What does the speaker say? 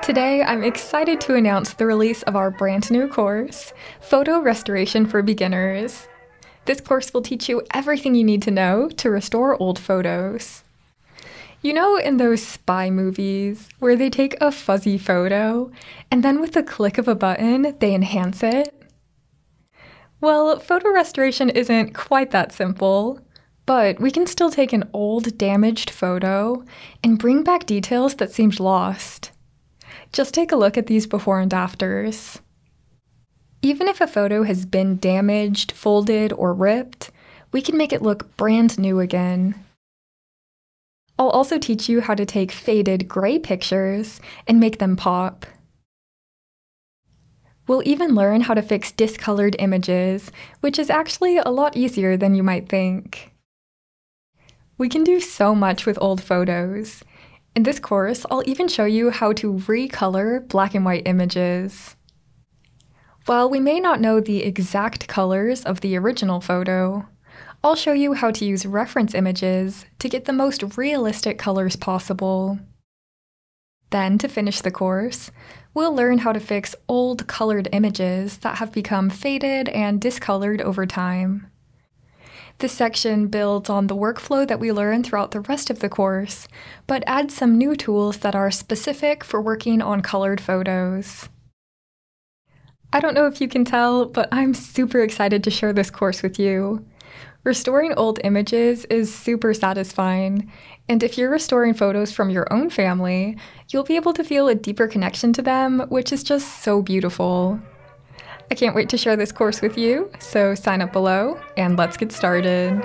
Today, I'm excited to announce the release of our brand new course, Photo Restoration for Beginners. This course will teach you everything you need to know to restore old photos. You know, in those spy movies where they take a fuzzy photo and then with the click of a button, they enhance it? Well, photo restoration isn't quite that simple, but we can still take an old, damaged photo and bring back details that seemed lost. Just take a look at these before and afters. Even if a photo has been damaged, folded, or ripped, we can make it look brand new again. I'll also teach you how to take faded gray pictures and make them pop. We'll even learn how to fix discolored images, which is actually a lot easier than you might think. We can do so much with old photos. In this course, I'll even show you how to recolor black and white images. While we may not know the exact colors of the original photo, I'll show you how to use reference images to get the most realistic colors possible. Then, to finish the course, we'll learn how to fix old colored images that have become faded and discolored over time. This section builds on the workflow that we learn throughout the rest of the course, but adds some new tools that are specific for working on colored photos. I don't know if you can tell, but I'm super excited to share this course with you. Restoring old images is super satisfying, and if you're restoring photos from your own family, you'll be able to feel a deeper connection to them, which is just so beautiful. I can't wait to share this course with you, so sign up below and let's get started.